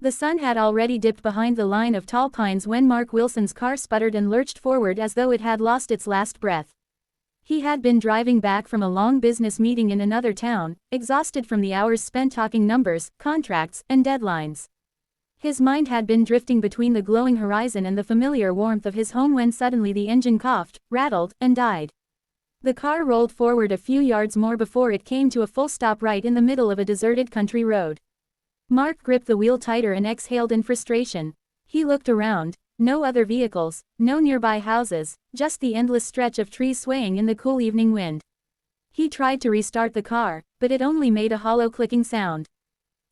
The sun had already dipped behind the line of tall pines when Mark Wilson's car sputtered and lurched forward as though it had lost its last breath. He had been driving back from a long business meeting in another town, exhausted from the hours spent talking numbers, contracts, and deadlines. His mind had been drifting between the glowing horizon and the familiar warmth of his home when suddenly the engine coughed, rattled, and died. The car rolled forward a few yards more before it came to a full stop right in the middle of a deserted country road. Mark gripped the wheel tighter and exhaled in frustration. He looked around. No other vehicles, no nearby houses, just the endless stretch of trees swaying in the cool evening wind. He tried to restart the car, but it only made a hollow clicking sound.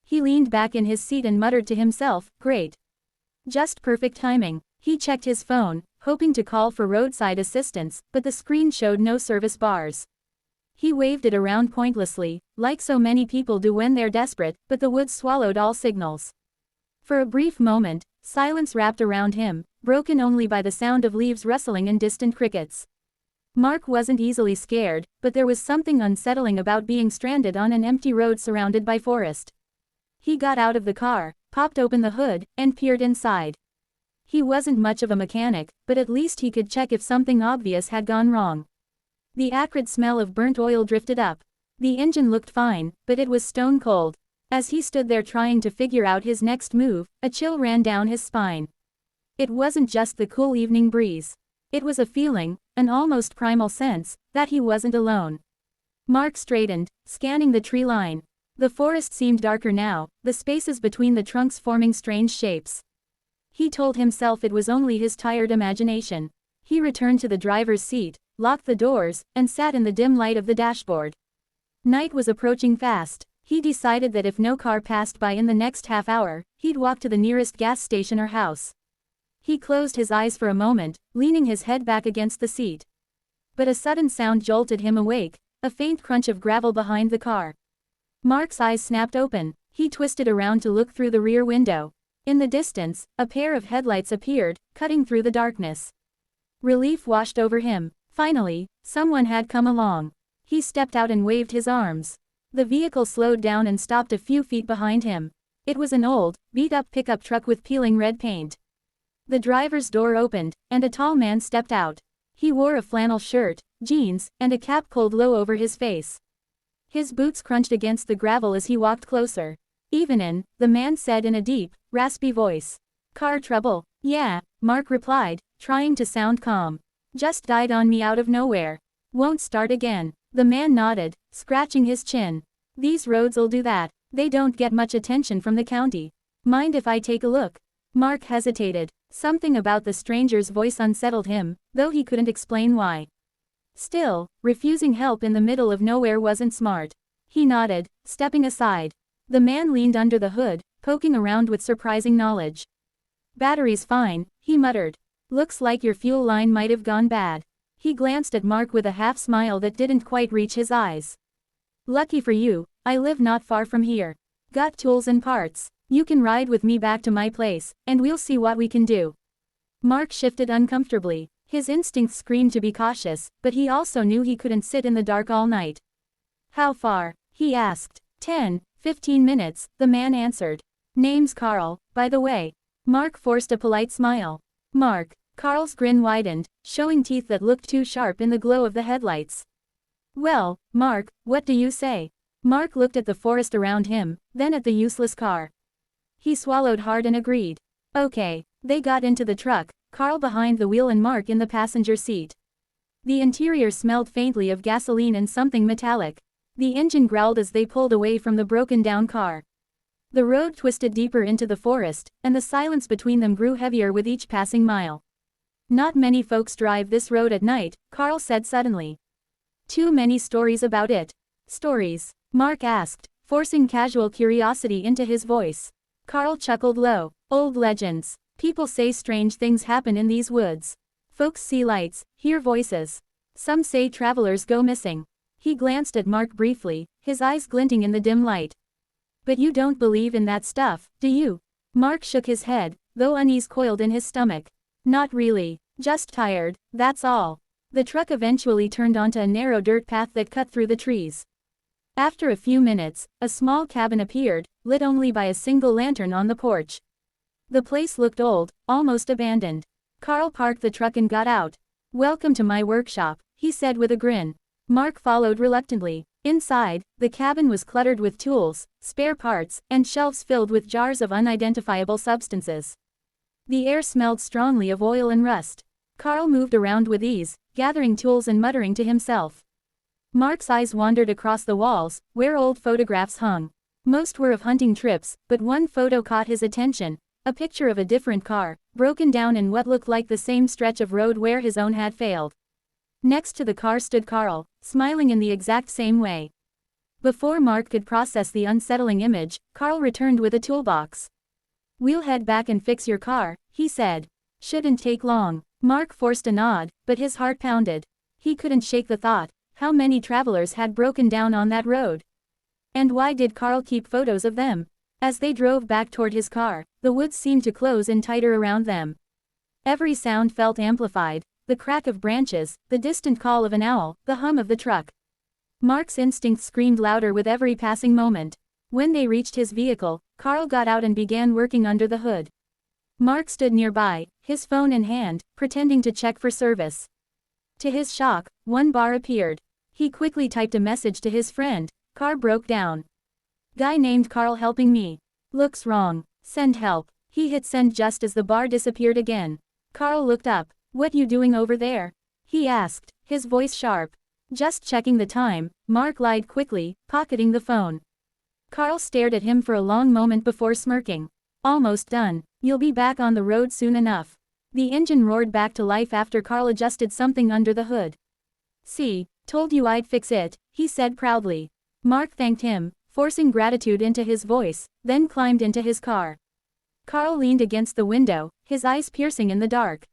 He leaned back in his seat and muttered to himself, "Great. Just perfect timing." He checked his phone, hoping to call for roadside assistance, but the screen showed no service bars. He waved it around pointlessly, like so many people do when they're desperate, but the woods swallowed all signals. For a brief moment, silence wrapped around him, broken only by the sound of leaves rustling and distant crickets. Mark wasn't easily scared, but there was something unsettling about being stranded on an empty road surrounded by forest. He got out of the car, popped open the hood, and peered inside. He wasn't much of a mechanic, but at least he could check if something obvious had gone wrong. The acrid smell of burnt oil drifted up. The engine looked fine, but it was stone cold. As he stood there trying to figure out his next move, a chill ran down his spine. It wasn't just the cool evening breeze. It was a feeling, an almost primal sense, that he wasn't alone. Mark straightened, scanning the tree line. The forest seemed darker now, the spaces between the trunks forming strange shapes. He told himself it was only his tired imagination. He returned to the driver's seat, locked the doors, and sat in the dim light of the dashboard. Night was approaching fast. He decided that if no car passed by in the next half hour, he'd walk to the nearest gas station or house. He closed his eyes for a moment, leaning his head back against the seat. But a sudden sound jolted him awake, a faint crunch of gravel behind the car. Mark's eyes snapped open. He twisted around to look through the rear window. In the distance, a pair of headlights appeared, cutting through the darkness. Relief washed over him. Finally, someone had come along. He stepped out and waved his arms. The vehicle slowed down and stopped a few feet behind him. It was an old, beat-up pickup truck with peeling red paint. The driver's door opened, and a tall man stepped out. He wore a flannel shirt, jeans, and a cap pulled low over his face. His boots crunched against the gravel as he walked closer. "Evenin'," the man said in a deep, raspy voice. "Car trouble?" "Yeah," Mark replied, trying to sound calm. "Just died on me out of nowhere. Won't start again." The man nodded, scratching his chin. "These roads'll do that. They don't get much attention from the county. Mind if I take a look?" Mark hesitated. Something about the stranger's voice unsettled him, though he couldn't explain why. Still, refusing help in the middle of nowhere wasn't smart. He nodded, stepping aside. The man leaned under the hood, poking around with surprising knowledge. "Battery's fine," he muttered. "Looks like your fuel line might have gone bad." He glanced at Mark with a half-smile that didn't quite reach his eyes. "Lucky for you, I live not far from here. Got tools and parts. You can ride with me back to my place, and we'll see what we can do." Mark shifted uncomfortably. His instincts screamed to be cautious, but he also knew he couldn't sit in the dark all night. "How far?" he asked. 10-15 minutes, the man answered. "Name's Carl, by the way." Mark forced a polite smile. "Mark." Carl's grin widened, showing teeth that looked too sharp in the glow of the headlights. "Well, Mark, what do you say?" Mark looked at the forest around him, then at the useless car. He swallowed hard and agreed. "Okay." They got into the truck, Carl behind the wheel and Mark in the passenger seat. The interior smelled faintly of gasoline and something metallic. The engine growled as they pulled away from the broken-down car. The road twisted deeper into the forest, and the silence between them grew heavier with each passing mile. "Not many folks drive this road at night," Carl said suddenly. "Too many stories about it." "Stories?" Mark asked, forcing casual curiosity into his voice. Carl chuckled low. "Old legends. People say strange things happen in these woods. Folks see lights, hear voices. Some say travelers go missing." He glanced at Mark briefly, his eyes glinting in the dim light. "But you don't believe in that stuff, do you?" Mark shook his head, though unease coiled in his stomach. "Not really. Just tired, that's all." The truck eventually turned onto a narrow dirt path that cut through the trees. After a few minutes, a small cabin appeared, lit only by a single lantern on the porch. The place looked old, almost abandoned. Carl parked the truck and got out. "Welcome to my workshop," he said with a grin. Mark followed reluctantly. Inside, the cabin was cluttered with tools, spare parts, and shelves filled with jars of unidentifiable substances. The air smelled strongly of oil and rust. Carl moved around with ease, gathering tools and muttering to himself. Mark's eyes wandered across the walls, where old photographs hung. Most were of hunting trips, but one photo caught his attention, a picture of a different car, broken down in what looked like the same stretch of road where his own had failed. Next to the car stood Carl, smiling in the exact same way. Before Mark could process the unsettling image, Carl returned with a toolbox. "We'll head back and fix your car," he said. "Shouldn't take long." Mark forced a nod, but his heart pounded. He couldn't shake the thought, how many travelers had broken down on that road? And why did Carl keep photos of them? As they drove back toward his car, the woods seemed to close in tighter around them. Every sound felt amplified, the crack of branches, the distant call of an owl, the hum of the truck. Mark's instincts screamed louder with every passing moment. When they reached his vehicle, Carl got out and began working under the hood. Mark stood nearby, his phone in hand, pretending to check for service. To his shock, one bar appeared. He quickly typed a message to his friend. "Car broke down. Guy named Carl helping me. Looks wrong. Send help." He hit send just as the bar disappeared again. Carl looked up. "What you doing over there?" he asked, his voice sharp. "Just checking the time," Mark lied quickly, pocketing the phone. Carl stared at him for a long moment before smirking. "Almost done. You'll be back on the road soon enough." The engine roared back to life after Carl adjusted something under the hood. "See, told you I'd fix it," he said proudly. Mark thanked him, forcing gratitude into his voice, then climbed into his car. Carl leaned against the window, his eyes piercing in the dark.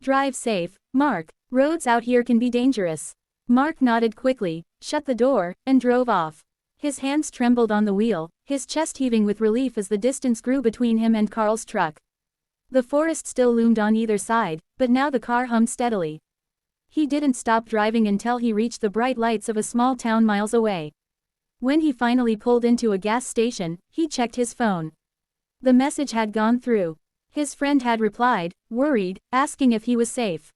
"Drive safe, Mark. Roads out here can be dangerous." Mark nodded quickly, shut the door, and drove off. His hands trembled on the wheel, his chest heaving with relief as the distance grew between him and Carl's truck. The forest still loomed on either side, but now the car hummed steadily. He didn't stop driving until he reached the bright lights of a small town miles away. When he finally pulled into a gas station, he checked his phone. The message had gone through. His friend had replied, worried, asking if he was safe.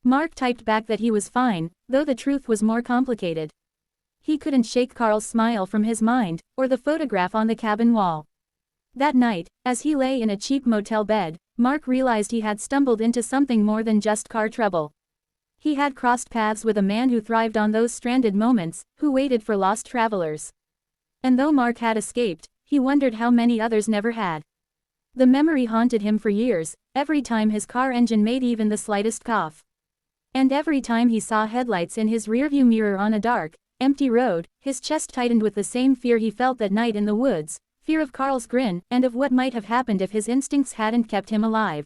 Mark typed back that he was fine, though the truth was more complicated. He couldn't shake Carl's smile from his mind, or the photograph on the cabin wall. That night, as he lay in a cheap motel bed, Mark realized he had stumbled into something more than just car trouble. He had crossed paths with a man who thrived on those stranded moments, who waited for lost travelers. And though Mark had escaped, he wondered how many others never had. The memory haunted him for years, every time his car engine made even the slightest cough. And every time he saw headlights in his rearview mirror on a dark, empty road, his chest tightened with the same fear he felt that night in the woods, fear of Carl's grin, and of what might have happened if his instincts hadn't kept him alive.